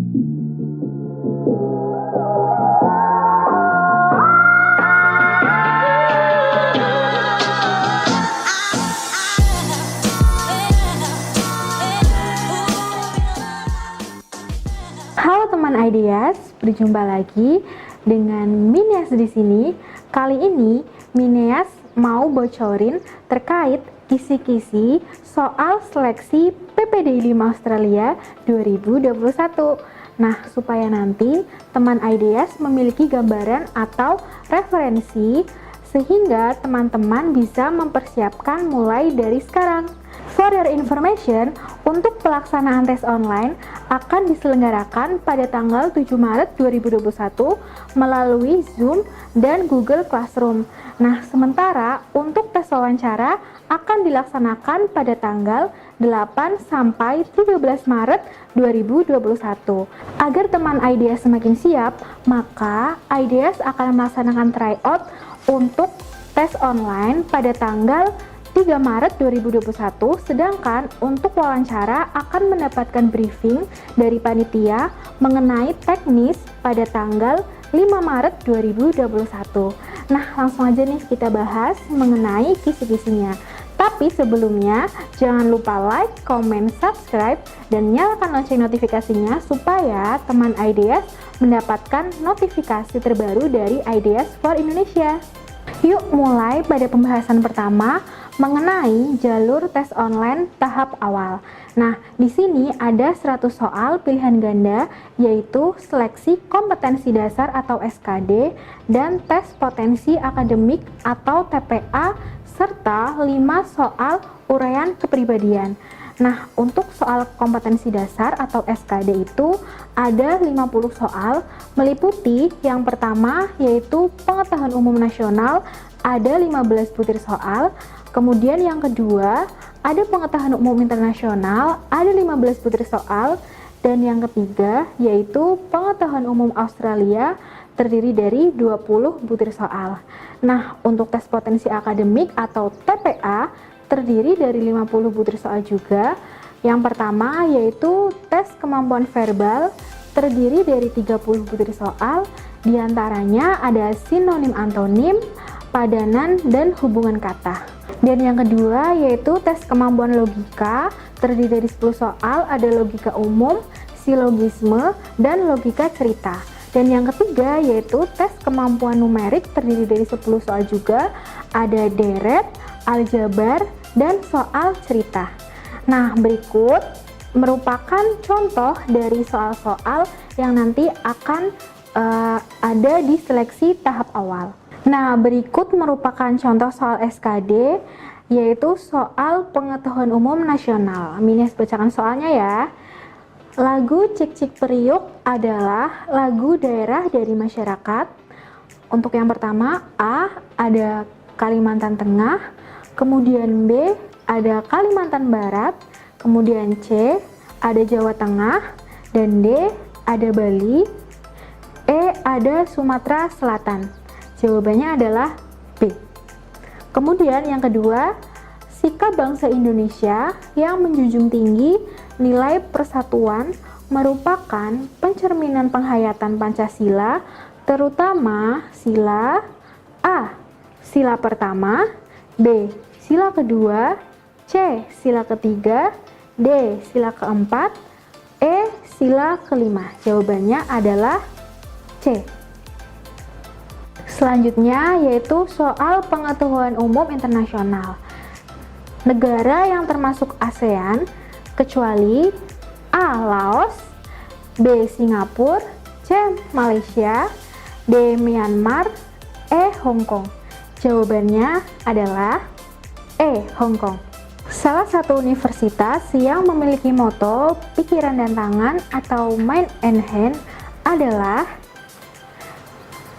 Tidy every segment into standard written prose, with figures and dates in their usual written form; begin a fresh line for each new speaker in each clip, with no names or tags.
Halo teman Ideas, berjumpa lagi dengan Mineas di sini. Kali ini Mineas mau bocorin terkait kisi-kisi soal seleksi PPDI 5 Australia 2021. Nah, supaya nanti teman Ideas memiliki gambaran atau referensi sehingga teman-teman bisa mempersiapkan mulai dari sekarang. For your information, untuk pelaksanaan tes online akan diselenggarakan pada tanggal 7 Maret 2021 melalui Zoom dan Google Classroom. Nah, sementara untuk tes wawancara akan dilaksanakan pada tanggal 8 sampai 13 Maret 2021. Agar teman Ideas semakin siap, maka Ideas akan melaksanakan tryout untuk tes online pada tanggal 3 Maret 2021, sedangkan untuk wawancara akan mendapatkan briefing dari panitia mengenai teknis pada tanggal 5 Maret 2021. Nah, langsung aja nih kita bahas mengenai kisi-kisinya. Tapi sebelumnya, jangan lupa like, comment, subscribe, dan nyalakan lonceng notifikasinya supaya teman Ideas mendapatkan notifikasi terbaru dari Ideas for Indonesia. Yuk mulai pada pembahasan pertama mengenai jalur tes online tahap awal. Nah, di sini ada 100 soal pilihan ganda, yaitu seleksi kompetensi dasar atau SKD dan tes potensi akademik atau TPA serta 5 soal uraian kepribadian. Nah, untuk soal kompetensi dasar atau SKD itu ada 50 soal, meliputi yang pertama yaitu pengetahuan umum nasional, ada 15 butir soal. Kemudian yang kedua, ada pengetahuan umum internasional, ada 15 butir soal. Dan yang ketiga, yaitu pengetahuan umum Australia, terdiri dari 20 butir soal. Nah, untuk tes potensi akademik atau TPA, terdiri dari 50 butir soal juga. Yang pertama, yaitu tes kemampuan verbal, terdiri dari 30 butir soal. Di antaranya ada sinonim antonim, padanan, dan hubungan kata. Dan yang kedua yaitu tes kemampuan logika, terdiri dari 10 soal, ada logika umum, silogisme, dan logika cerita. Dan yang ketiga yaitu tes kemampuan numerik, terdiri dari 10 soal juga, ada deret, aljabar, dan soal cerita. Nah, berikut merupakan contoh dari soal-soal yang nanti akan ada di seleksi tahap awal. Nah, berikut merupakan contoh soal SKD, yaitu soal pengetahuan umum nasional. Mineas bacakan soalnya ya. Lagu Cik Cik Periuk adalah lagu daerah dari masyarakat. Untuk yang pertama, A, ada Kalimantan Tengah, kemudian B, ada Kalimantan Barat, kemudian C, ada Jawa Tengah, dan D, ada Bali, E, ada Sumatera Selatan. Jawabannya adalah B. Kemudian yang kedua, sikap bangsa Indonesia yang menjunjung tinggi nilai persatuan merupakan pencerminan penghayatan Pancasila, terutama sila A, sila pertama, B, sila kedua, C, sila ketiga, D, sila keempat, E, sila kelima. Jawabannya adalah C. Selanjutnya yaitu soal pengetahuan umum internasional. Negara yang termasuk ASEAN kecuali A. Laos, B. Singapura, C. Malaysia, D. Myanmar, E. Hong Kong. Jawabannya adalah E. Hong Kong. Salah satu universitas yang memiliki moto pikiran dan tangan atau mind and hand adalah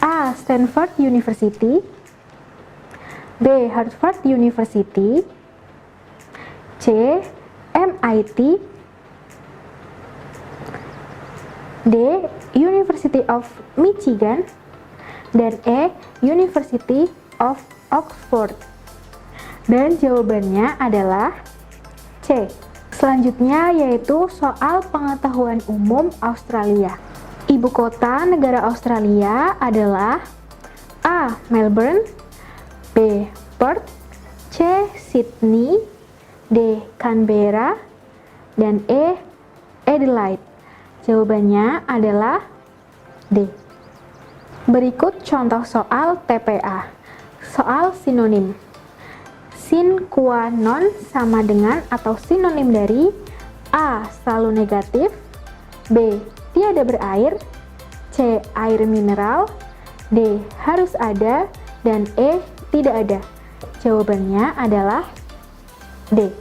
A. Stanford University, B. Harvard University, C. MIT, D. University of Michigan, dan E. University of Oxford. Dan jawabannya adalah C. Selanjutnya yaitu soal pengetahuan umum Australia. Ibu kota negara Australia adalah A. Melbourne, B. Perth, C. Sydney, D. Canberra, dan E. Adelaide. Jawabannya adalah D. Berikut contoh soal TPA. Soal sinonim. Sin qua non sama dengan atau sinonim dari A. Selalu negatif, B. Tiada berair, C. Air mineral, D. Harus ada, dan E. Tidak ada. Jawabannya adalah D.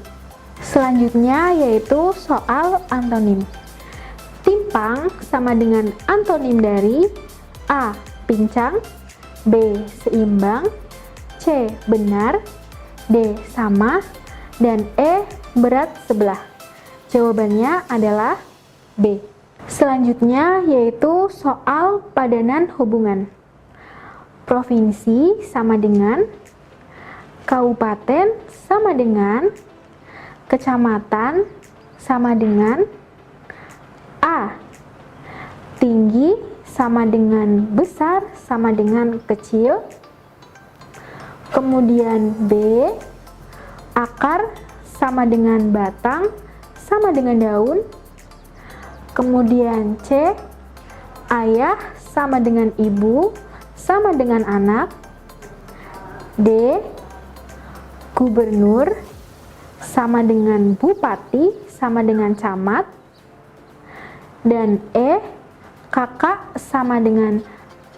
Selanjutnya yaitu soal antonim. Timpang sama dengan antonim dari A. Pincang, B. Seimbang, C. Benar, D. Sama, dan E. Berat sebelah. Jawabannya adalah B. Selanjutnya yaitu soal padanan hubungan. Provinsi sama dengan, kabupaten sama dengan, kecamatan sama dengan A. Tinggi sama dengan besar sama dengan kecil. Kemudian B. Akar sama dengan batang sama dengan daun. Kemudian C. Ayah sama dengan ibu sama dengan anak. D. Gubernur sama dengan bupati sama dengan camat. Dan E. Kakak sama dengan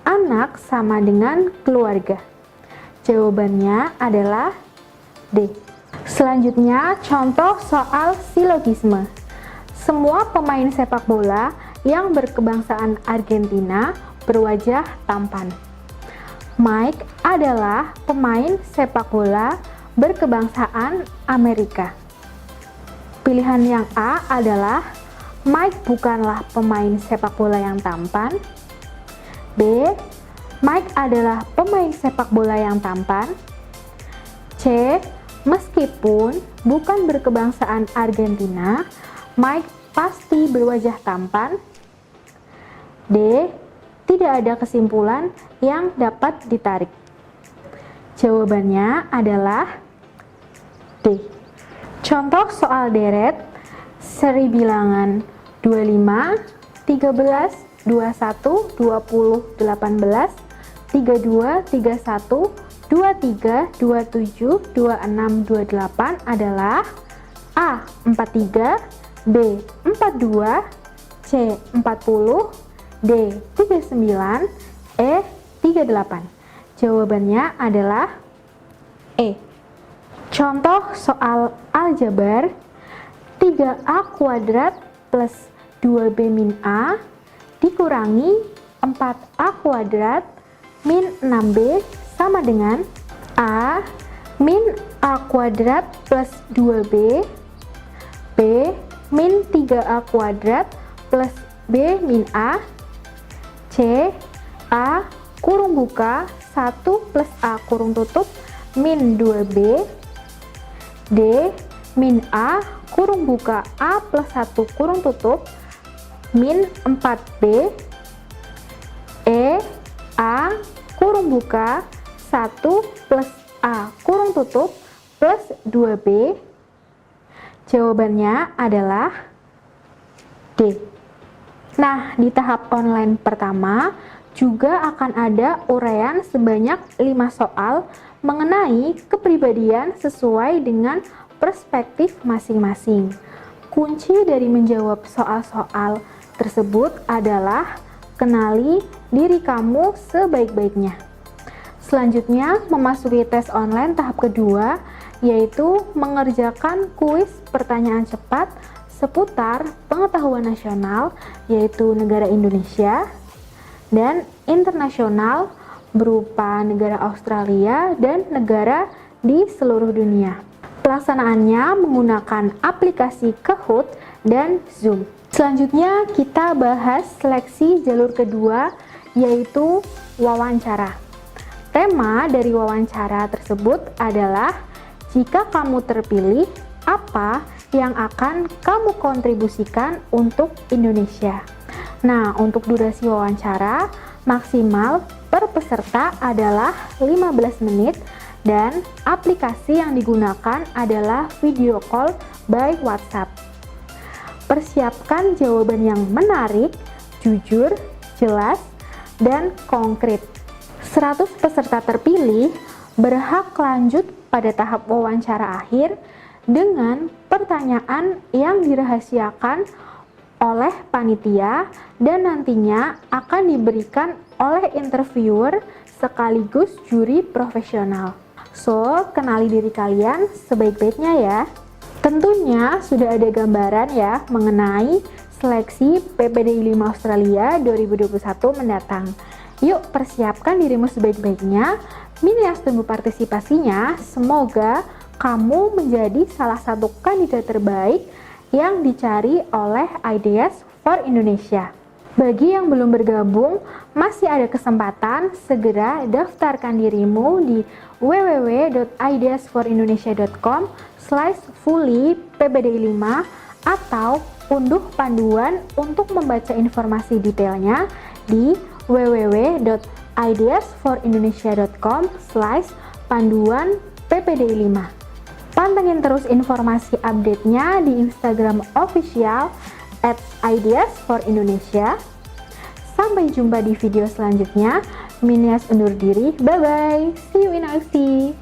anak sama dengan keluarga. Jawabannya adalah D. Selanjutnya, contoh soal silogisme. Semua pemain sepak bola yang berkebangsaan Argentina berwajah tampan. Mike adalah pemain sepak bola berkebangsaan Amerika. Pilihan yang A adalah Mike bukanlah pemain sepak bola yang tampan. B. Mike adalah pemain sepak bola yang tampan. C. Meskipun bukan berkebangsaan Argentina, Mike pasti berwajah tampan. D. Tidak ada kesimpulan yang dapat ditarik. Jawabannya adalah D. Contoh soal deret seri bilangan 25, 13, 21, 20, 18, 32, 31, 23, 27, 26, 28 adalah A. 43, B. 42, C. 40, D. 39, E. 38. Jawabannya adalah E. Contoh soal aljabar, 3A kuadrat plus 2B min A dikurangi 4A kuadrat min 6B sama dengan A min A kuadrat plus 2B, B min 3A kuadrat plus B min A, C A kurung buka 1 plus A kurung tutup min 2B, D min A kurung buka A plus 1 kurung tutup min 4B, E A kurung buka 1 plus A kurung tutup plus 2B. Jawabannya adalah D. Nah, di tahap online pertama juga akan ada uraian sebanyak 5 soal mengenai kepribadian sesuai dengan perspektif masing-masing. Kunci dari menjawab soal-soal tersebut adalah kenali diri kamu sebaik-baiknya. Selanjutnya, memasuki tes online tahap kedua, yaitu mengerjakan kuis pertanyaan cepat seputar pengetahuan nasional, yaitu negara Indonesia, dan internasional berupa negara Australia dan negara di seluruh dunia. Pelaksanaannya menggunakan aplikasi Kahoot dan Zoom. Selanjutnya kita bahas seleksi jalur kedua, yaitu wawancara. Tema dari wawancara tersebut adalah jika kamu terpilih, apa yang akan kamu kontribusikan untuk Indonesia. Nah, untuk durasi wawancara maksimal per peserta adalah 15 menit dan aplikasi yang digunakan adalah video call by WhatsApp. Persiapkan jawaban yang menarik, jujur, jelas, dan konkret. 100 peserta terpilih berhak lanjut pada tahap wawancara akhir dengan pertanyaan yang dirahasiakan oleh panitia dan nantinya akan diberikan oleh interviewer sekaligus juri profesional. So, kenali diri kalian sebaik-baiknya ya. Tentunya sudah ada gambaran ya mengenai seleksi PPDI 5 Australia 2021 mendatang. Yuk persiapkan dirimu sebaik-baiknya. Mineas tunggu partisipasinya. Semoga kamu menjadi salah satu kandidat terbaik yang dicari oleh Ideas for Indonesia. Bagi yang belum bergabung, masih ada kesempatan, segera daftarkan dirimu di www.ideasforindonesia.com/fully PPDI 5 atau unduh panduan untuk membaca informasi detailnya di www.ideasforindonesia.com/panduan PPDI 5. Pantengin terus informasi update-nya di Instagram official @ideasforindonesia. Sampai jumpa di video selanjutnya. Mineas undur diri. Bye-bye. See you in Aussie.